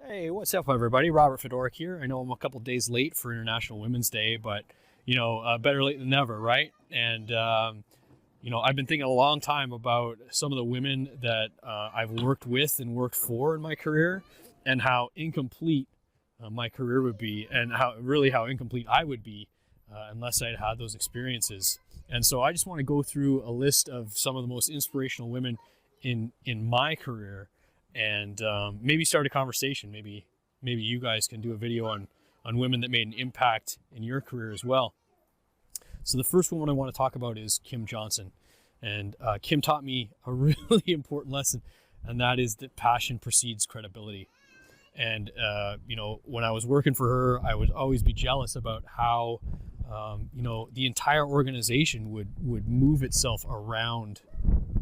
Hey, what's up, everybody? Robert Fedoruk here. I know I'm a couple days late for International Women's Day, but better late than never, right? And I've been thinking a long time about some of the women that I've worked with and worked for in my career, and how incomplete my career would be, and how incomplete I would be unless I'd had those experiences. And so I just want to go through a list of some of the most inspirational women in my career, and maybe start a conversation. Maybe you guys can do a video on women that made an impact in your career as well. So the first woman I want to talk about is Kym Johnson. And Kym taught me a really important lesson, and that is that passion precedes credibility. And when I was working for her, I would always be jealous about how the entire organization would move itself around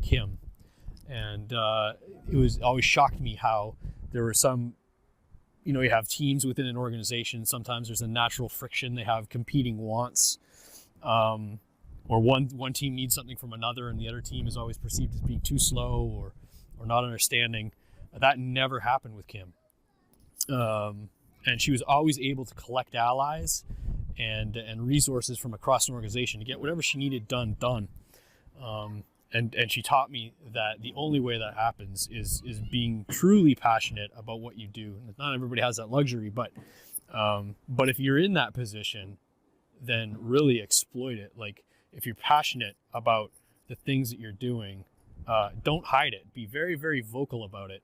Kym. And it always shocked me how there were some, you have teams within an organization. Sometimes there's a natural friction. They have competing wants, or one team needs something from another, and the other team is always perceived as being too slow or not understanding. That never happened with Kym. And she was always able to collect allies and resources from across an organization to get whatever she needed done. And she taught me that the only way that happens is being truly passionate about what you do. Not everybody has that luxury, but if you're in that position, then really exploit it. Like, if you're passionate about the things that you're doing, don't hide it. Be very, very vocal about it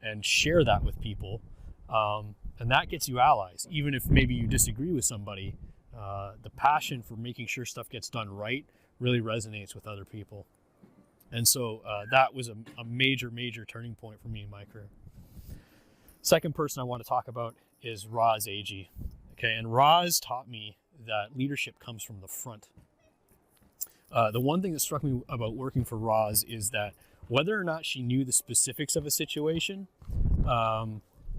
and share that with people. And that gets you allies. Even if maybe you disagree with somebody, the passion for making sure stuff gets done right really resonates with other people. And so that was a major, major turning point for me in my career. Second person I want to talk about is Roz Agee. Okay, and Roz taught me that leadership comes from the front. The one thing that struck me about working for Roz is that whether or not she knew the specifics of a situation,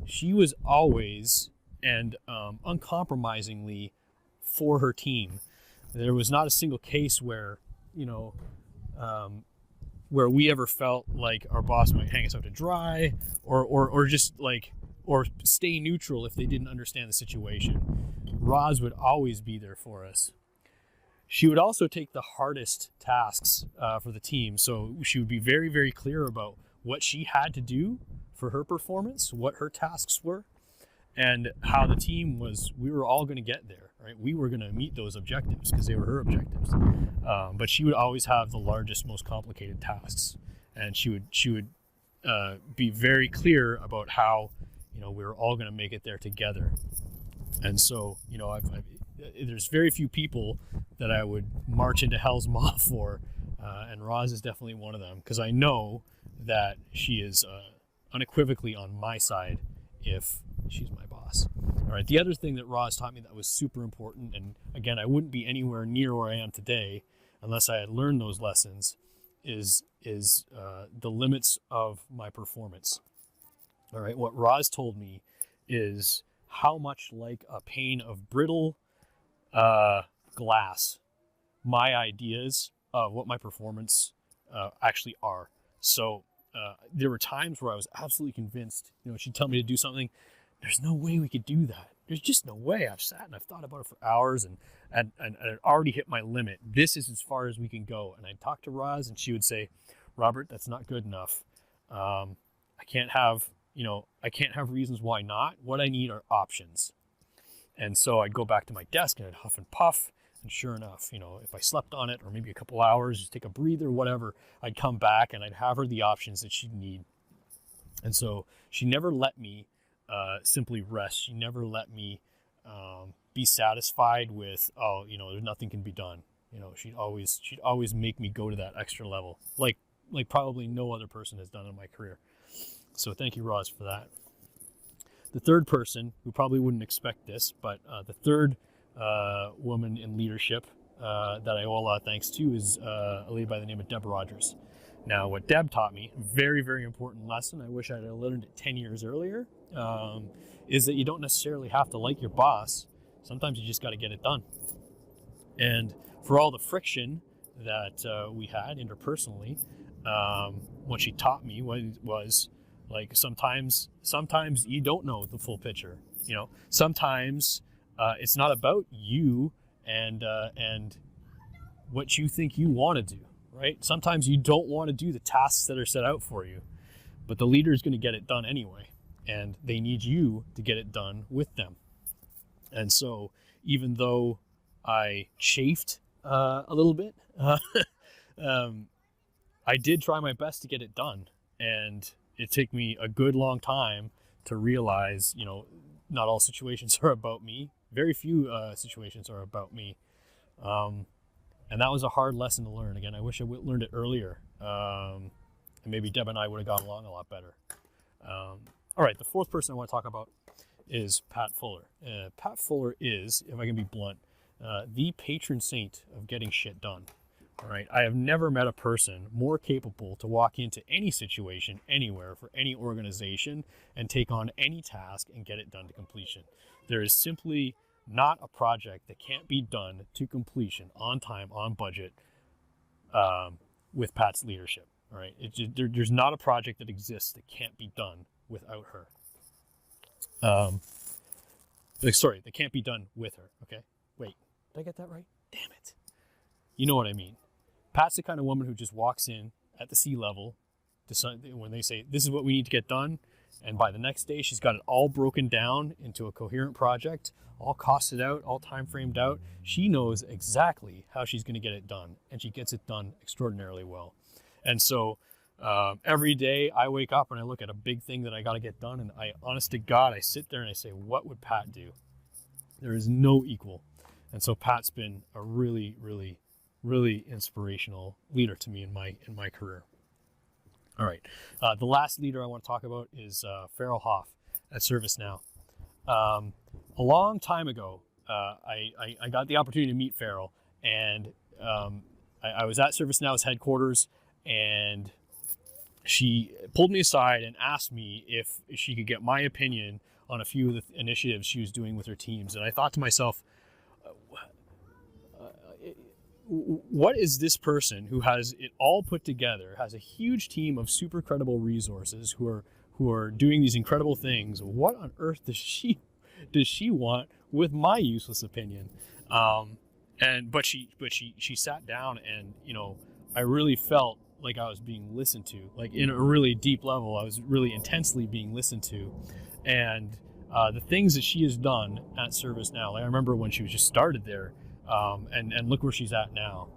she was always and uncompromisingly for her team. There was not a single case where we ever felt like our boss might hang us out to dry or stay neutral if they didn't understand the situation. Roz would always be there for us. She would also take the hardest tasks for the team. So she would be very, very clear about what she had to do for her performance, what her tasks were, and how the team we were all going to get there, right? We were going to meet those objectives because they were her objectives. But she would always have the largest, most complicated tasks. And she would be very clear about how, we were all going to make it there together. And so, there's very few people that I would march into hell's maw for. And Roz is definitely one of them, because I know that she is unequivocally on my side if she's my boss. All right. The other thing that Roz taught me that was super important, and again, I wouldn't be anywhere near where I am today unless I had learned those lessons, is the limits of my performance. All right. What Roz told me is how much like a pane of brittle glass my ideas of what my performance actually are. So there were times where I was absolutely convinced, she'd tell me to do something. There's no way we could do that. There's just no way. I've sat and I've thought about it for hours and I'd already hit my limit. This is as far as we can go. And I'd talk to Roz and she would say, Robert, that's not good enough. I can't have reasons why not. What I need are options. And so I'd go back to my desk and I'd huff and puff. And sure enough, if I slept on it or maybe a couple hours, just take a breather, whatever, I'd come back and I'd have her the options that she'd need. And so she never let me simply rest. She never let me be satisfied with, there's nothing can be done. She'd always make me go to that extra level, like probably no other person has done in my career. So thank you, Roz, for that. The third person, who probably wouldn't expect this, but the third woman in leadership that I owe a lot of thanks to is a lady by the name of Deb Rogers. Now, what Deb taught me, very, very important lesson, I wish I had learned it 10 years earlier, is that you don't necessarily have to like your boss. Sometimes you just got to get it done. And for all the friction that we had interpersonally, what she taught me was Like sometimes you don't know the full picture. Sometimes it's not about you and what you think you want to do, right? Sometimes you don't want to do the tasks that are set out for you, but the leader is going to get it done anyway, and they need you to get it done with them. And so even though I chafed a little bit, I did try my best to get it done, and it took me a good long time to realize, not all situations are about me. Very few situations are about me. And that was a hard lesson to learn. Again, I wish I learned it earlier. And maybe Deb and I would have gotten along a lot better. All right, the fourth person I want to talk about is Pat Fuller. Pat Fuller is, if I can be blunt, the patron saint of getting shit done. All right, I have never met a person more capable to walk into any situation, anywhere, for any organization, and take on any task and get it done to completion. There is simply not a project that can't be done to completion on time, on budget, with Pat's leadership. All right, there's not a project that exists that can't be done without her. That can't be done with her. Okay, wait, did I get that right? Damn it. You know what I mean. Pat's the kind of woman who just walks in at the sea level when they say, this is what we need to get done. And by the next day, she's got it all broken down into a coherent project, all costed out, all time framed out. She knows exactly how she's going to get it done, and she gets it done extraordinarily well. And so every day I wake up and I look at a big thing that I got to get done, and honest to God, I sit there and I say, what would Pat do? There is no equal. And so Pat's been a really, really, really inspirational leader to me in my career. All right, the last leader I want to talk about is Farrell Hough at ServiceNow. A long time ago, I got the opportunity to meet Farrell, and I was at ServiceNow's headquarters, and she pulled me aside and asked me if she could get my opinion on a few of the initiatives she was doing with her teams. And I thought to myself, what is this person who has it all put together, has a huge team of super credible resources who are doing these incredible things? What on earth does she want with my useless opinion? But she sat down, and I really felt like I was being listened to, like in a really deep level. I was really intensely being listened to, and the things that she has done at ServiceNow. Like I remember when she was just started there. And look where she's at now.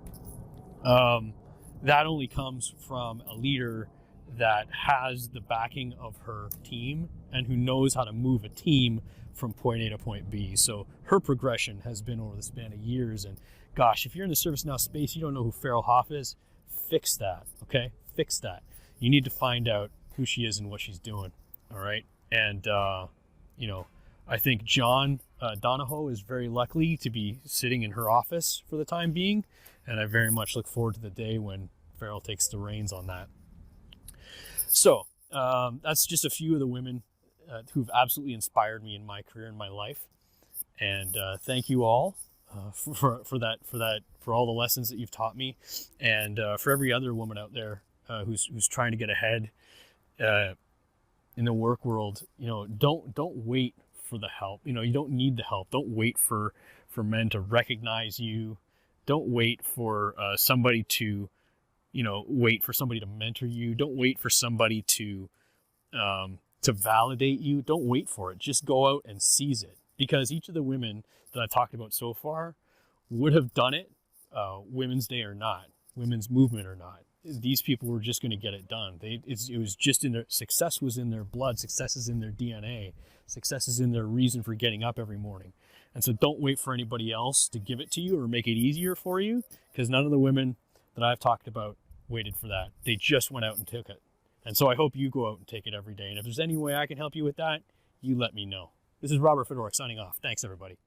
That only comes from a leader that has the backing of her team and who knows how to move a team from point A to point B. So her progression has been over the span of years. And gosh, if you're in the ServiceNow space, you don't know who Farrell Hough is, fix that, okay? Fix that. You need to find out who she is and what she's doing, all right? And, I think John Donahoe is very lucky to be sitting in her office for the time being, and I very much look forward to the day when Farrell takes the reins on that. So that's just a few of the women who've absolutely inspired me in my career and my life, and thank you all for all the lessons that you've taught me, and for every other woman out there who's trying to get ahead in the work world. Don't wait for the help. You don't need the help. Don't wait for men to recognize you. Don't wait for somebody to mentor you. Don't wait for somebody to validate you. Don't wait for it. Just go out and seize it. Because each of the women that I've talked about so far would have done it, Women's Day or not, Women's Movement or not. These people were just going to get it done. It was just in their success was in their blood. Success is in their DNA. Success is in their reason for getting up every morning. And so don't wait for anybody else to give it to you or make it easier for you, because none of the women that I've talked about waited for that. They just went out and took it. And so I hope you go out and take it every day. And if there's any way I can help you with that, you let me know. This is Robert Fedoruk signing off. Thanks, everybody.